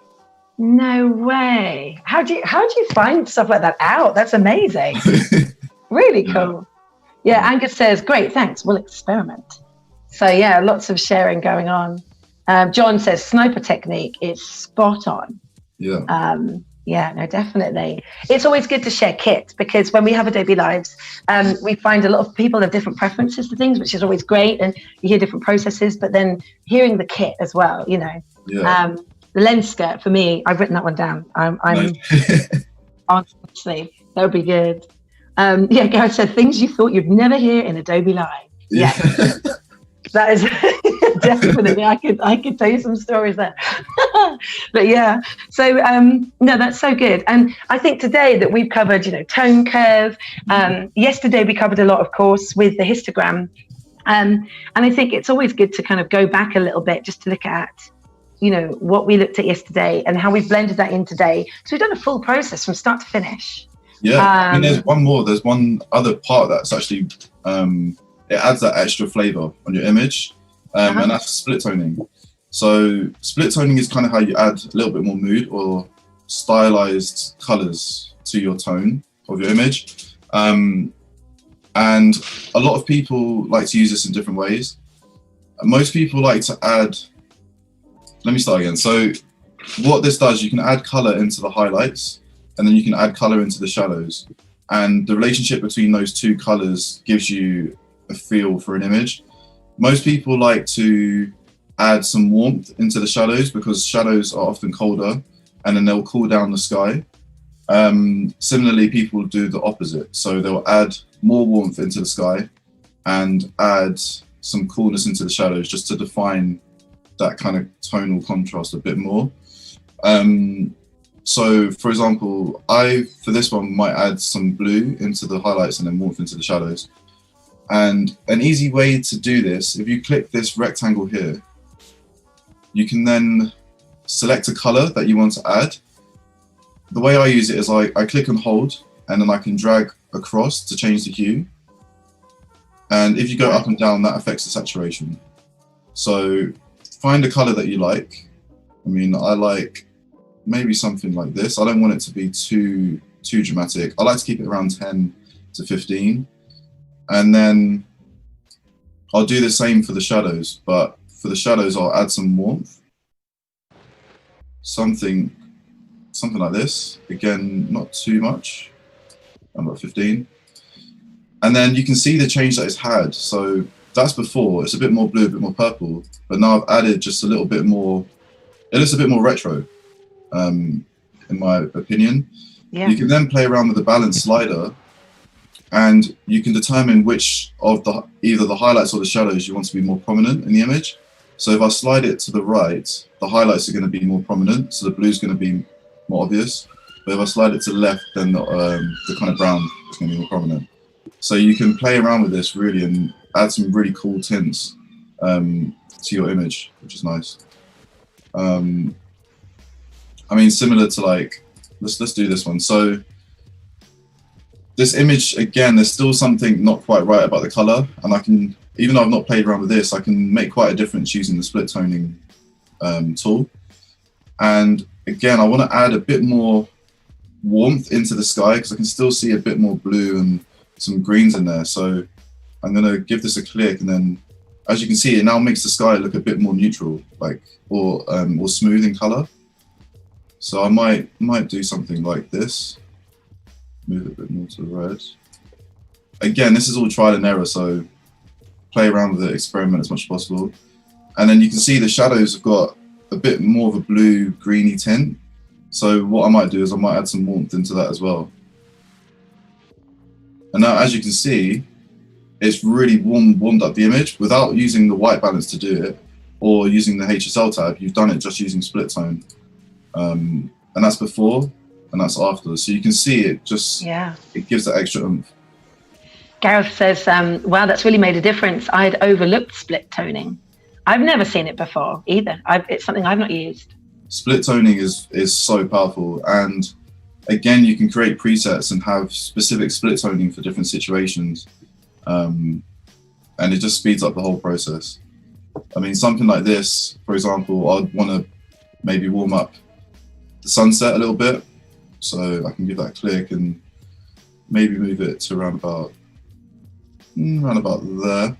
No way. How do you find stuff like that out? That's amazing. Really cool. Yeah, Angus says, great, thanks. We'll experiment. So yeah, lots of sharing going on. John says sniper technique is spot on. Yeah. Yeah, no, definitely. It's always good to share kit, because when we have Adobe Lives, we find a lot of people have different preferences to things, which is always great. And you hear different processes, but then hearing the kit as well, you know. Yeah. The lens skirt for me, I've written that one down. I'm honestly, that would be good. Yeah, Gareth said things you thought you'd never hear in Adobe Live. Yeah. That is definitely, I could tell you some stories there. But yeah, so no, that's so good. And I think today that we've covered, you know, tone curve. Yesterday we covered a lot, of course, with the histogram. And I think it's always good to kind of go back a little bit just to look at, you know, what we looked at yesterday and how we've blended that in today. So we've done a full process from start to finish. Yeah, I mean, there's one more. There's one other part that's actually it adds that extra flavor on your image, and that's split toning. So split toning is kind of how you add a little bit more mood or stylized colors to your tone of your image. And a lot of people like to use this in different ways. Most people like to add, let me start again. So what this does, you can add color into the highlights, and then you can add color into the shadows. And the relationship between those two colors gives you a feel for an image. Most people like to add some warmth into the shadows because shadows are often colder, and then they'll cool down the sky. Similarly, people do the opposite. So they'll add more warmth into the sky and add some coolness into the shadows just to define that kind of tonal contrast a bit more. So for example, for this one might add some blue into the highlights and then warmth into the shadows. And an easy way to do this, if you click this rectangle here, you can then select a color that you want to add. The way I use it is I click and hold, and then I can drag across to change the hue. And if you go up and down, that affects the saturation. So find a color that you like. I mean, I like maybe something like this. I don't want it to be too dramatic. I like to keep it around 10 to 15. And then I'll do the same for the shadows, but for the shadows, I'll add some warmth. Something like this. Again, not too much. I'm about 15. And then you can see the change that it's had. So that's before. It's a bit more blue, a bit more purple. But now I've added just a little bit more. It looks a bit more retro, in my opinion. Yeah. You can then play around with the balance slider, and you can determine which of either the highlights or the shadows you want to be more prominent in the image. So if I slide it to the right, the highlights are going to be more prominent, so the blue is going to be more obvious. But if I slide it to the left, then the kind of brown is going to be more prominent. So you can play around with this really and add some really cool tints to your image, which is nice. I mean, similar to like, let's do this one. So this image, again, there's still something not quite right about the color, and I can, even though I've not played around with this, I can make quite a difference using the split toning tool. And again, I want to add a bit more warmth into the sky because I can still see a bit more blue and some greens in there. So I'm going to give this a click, and then as you can see, it now makes the sky look a bit more neutral, like or smooth in color. So I might do something like this. Move it a bit more to the red. Again, this is all trial and error, so play around with it, experiment as much as possible. And then you can see the shadows have got a bit more of a blue greeny tint. So what I might do is I might add some warmth into that as well. And now, as you can see, it's really warmed up the image without using the white balance to do it, or using the HSL tab. You've done it just using split tone. And that's before, and that's after. So you can see it just, it gives that extra oomph. Gareth says, wow, that's really made a difference. I had overlooked split toning. I've never seen it before either. It's something I've not used. Split toning is so powerful. And again, you can create presets and have specific split toning for different situations. And it just speeds up the whole process. I mean, something like this, for example, I'd want to maybe warm up the sunset a little bit. So I can give that a click and maybe move it to around about there.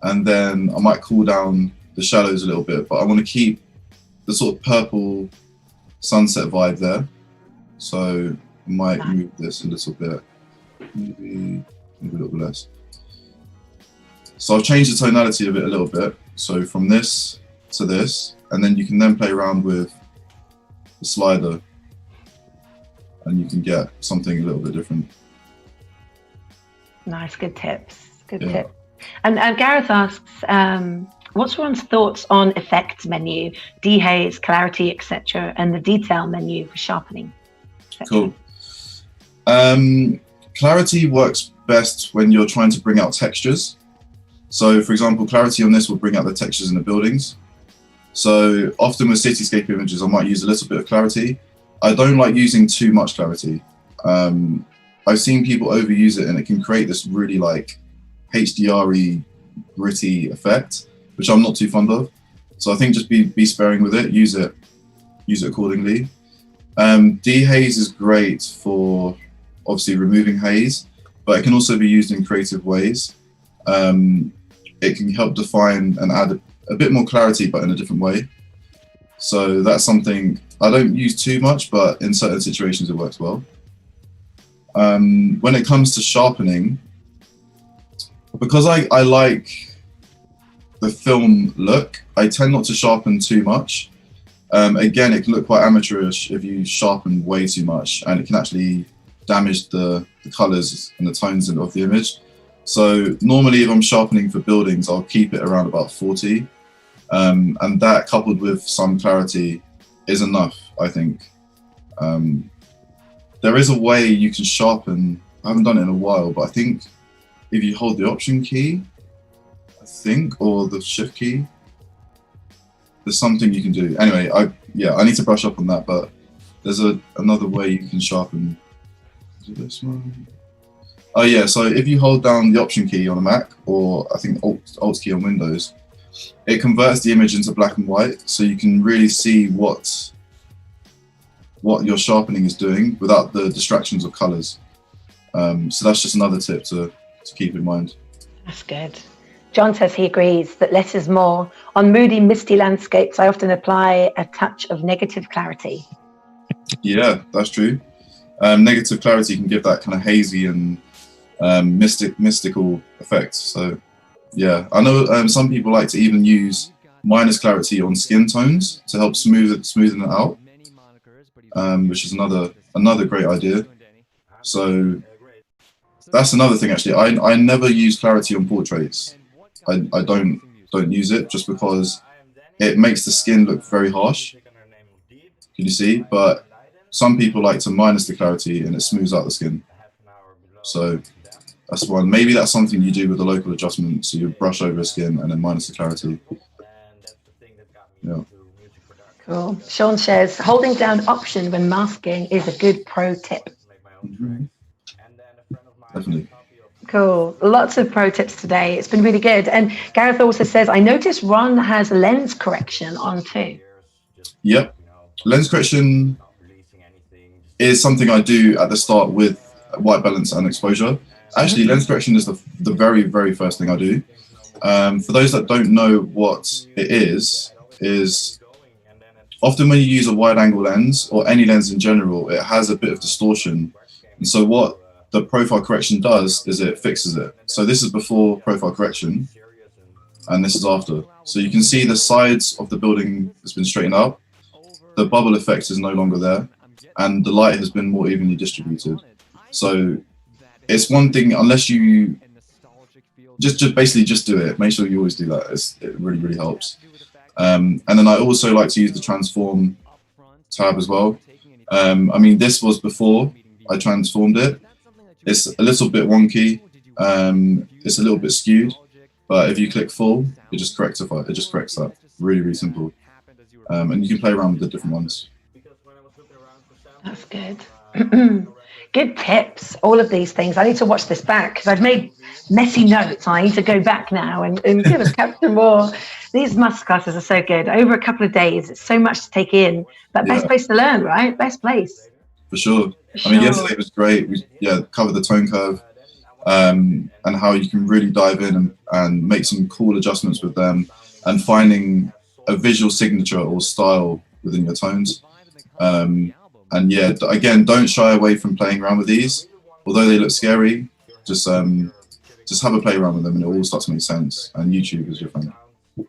And then I might cool down the shadows a little bit, but I want to keep the sort of purple sunset vibe there. So I might Nice. move this a little bit, maybe a little bit less. So I've changed the tonality of it a little bit. So from this to this, and then you can then play around with the slider and you can get something a little bit different. Nice, good tips. Good Yeah. tip. And Gareth asks, what's one's thoughts on effects menu, dehaze, clarity, etc., and the detail menu for sharpening? Cool. Clarity works best when you're trying to bring out textures. So for example, clarity on this will bring out the textures in the buildings. So often with cityscape images, I might use a little bit of clarity. I don't like using too much clarity. I've seen people overuse it and it can create this really like HDR-y, gritty effect, which I'm not too fond of. So I think just be sparing with it, use it accordingly. Dehaze is great for obviously removing haze, but it can also be used in creative ways. It can help define and add a bit more clarity, but in a different way. So that's something I don't use too much, but in certain situations it works well. When it comes to sharpening, because I like the film look, I tend not to sharpen too much. Again, it can look quite amateurish if you sharpen way too much, and it can actually damage the colors and the tones of the image. So normally if I'm sharpening for buildings, I'll keep it around about 40. And that coupled with some clarity is enough, I think. There is a way you can sharpen, I haven't done it in a while, but I think if you hold the Option key, I think, or the Shift key, there's something you can do. Anyway, I need to brush up on that, but there's another way you can sharpen. Is it this one? Oh yeah, so if you hold down the Option key on a Mac, or I think Alt key on Windows, it converts the image into black and white, so you can really see what your sharpening is doing without the distractions of colors. So that's just another tip to keep in mind. That's good. John says he agrees that less is more. On moody, misty landscapes, I often apply a touch of negative clarity. Yeah, that's true. Negative clarity can give that kind of hazy and mystical effect. So yeah, I know some people like to even use minus clarity on skin tones to help smoothen it out, which is another great idea. So that's another thing actually. I never use clarity on portraits. I don't use it just because it makes the skin look very harsh. Can you see? But some people like to minus the clarity and it smooths out the skin. So that's one. Maybe that's something you do with a local adjustment. So you brush over a skin and then minus the clarity. Yeah. Cool. Sean shares, holding down Option when masking is a good pro tip. Mm-hmm. Definitely. Cool. Lots of pro tips today. It's been really good. And Gareth also says, I noticed Ron has lens correction on too. Yep. Lens correction is something I do at the start with white balance and exposure. Actually, lens correction is the very, very first thing I do. For those that don't know what it is often when you use a wide angle lens or any lens in general, it has a bit of distortion. And so what the profile correction does is it fixes it. So this is before profile correction and this is after. So you can see the sides of the building has been straightened out. The bubble effect is no longer there and the light has been more evenly distributed. So it's one thing, unless you just basically do it. Make sure you always do that. It really, really helps. And then I also like to use the transform tab as well. I mean, this was before I transformed it. It's a little bit wonky. It's a little bit skewed, but if you click full, it just corrects that. Really, really simple. And you can play around with the different ones. That's good. Good tips, all of these things. I need to watch this back because I've made messy notes. I need to go back now and capture more. These masterclasses are so good. Over a couple of days, it's so much to take in. But best place to learn, right? Best place. For sure. I mean, yesterday was great. We covered the tone curve and how you can really dive in and make some cool adjustments with them and finding a visual signature or style within your tones. And yeah, again, don't shy away from playing around with these. Although they look scary, just have a play around with them and it all starts to make sense. And YouTube is your friend.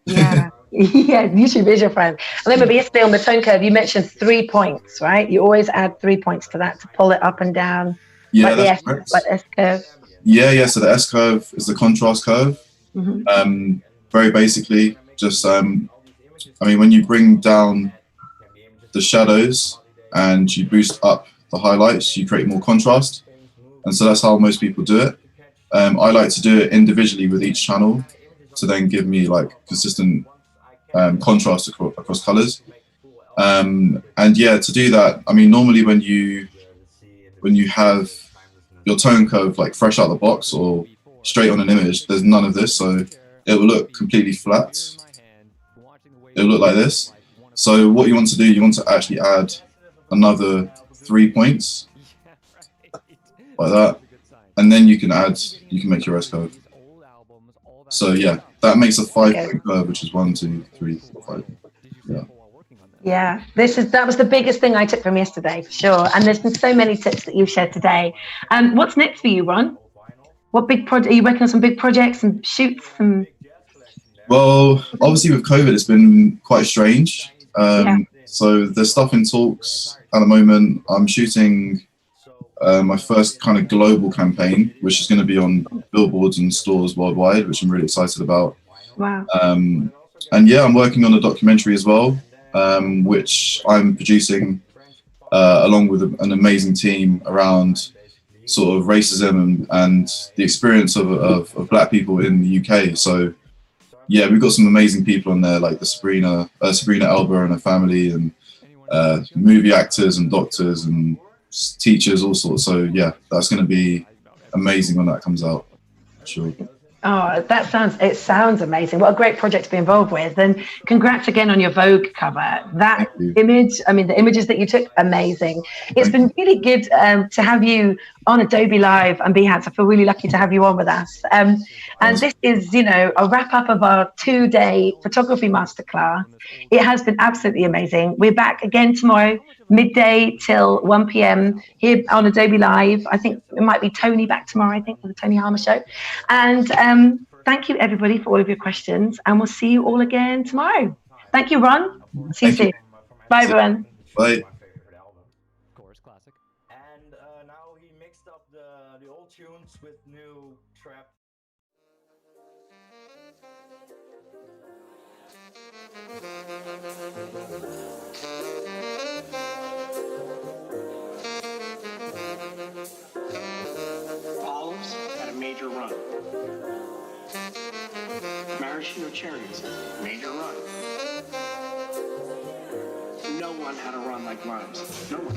Yeah, yeah, YouTube is your friend. I remember yesterday on the tone curve, you mentioned 3 points, right? You always add 3 points to that to pull it up and down, Yeah, like the that's correct. like S curve. Yeah. So the S curve is the contrast curve. Very basically, just I mean, when you bring down the shadows and you boost up the highlights, you create more contrast, and so that's how most people do it. I like to do it individually with each channel to then give me like consistent contrast across colors. And yeah, to do that, I mean, normally when you have your tone curve like fresh out of the box or straight on an image, there's none of this, so it will look completely flat. It'll look like this. So what you want to do, you want to actually add another 3 points like that, and then you can make your S curve. So yeah, that makes a 5-point curve, which is 1, 2, 3, 4, 5. Yeah. Yeah, that was the biggest thing I took from yesterday, for sure. And there's been so many tips that you've shared today. What's next for you, Ron? What big project are you working on? Some big projects and shoots? Well, obviously with COVID, it's been quite strange. So there's stuff in talks at the moment. I'm shooting my first kind of global campaign, which is going to be on billboards and stores worldwide, which I'm really excited about. Wow. And yeah, I'm working on a documentary as well, which I'm producing along with an amazing team around sort of racism and the experience of Black people in the UK. So yeah, we've got some amazing people on there, like the Sabrina Elba and her family, and movie actors and doctors and teachers, all sorts. So yeah, that's going to be amazing when that comes out. Sure. Oh, it sounds amazing. What a great project to be involved with. And congrats again on your Vogue cover. That image, I mean, the images that you took, amazing. It's been really good to have you on Adobe Live and Behance. I feel really lucky to have you on with us. And this is, a wrap up of our 2-day photography masterclass. It has been absolutely amazing. We're back again tomorrow, midday till 1 p.m. here on Adobe Live. I think it might be Tony back tomorrow, I think, for the Tony Harmer show. And thank you, everybody, for all of your questions. And we'll see you all again tomorrow. Thank you, Ron. See you soon. Bye, everyone. Bye. And now he mixed up the old tunes with new trap. Olives had a major run. Maraschino cherries, major run. No one had a run like limes. No one.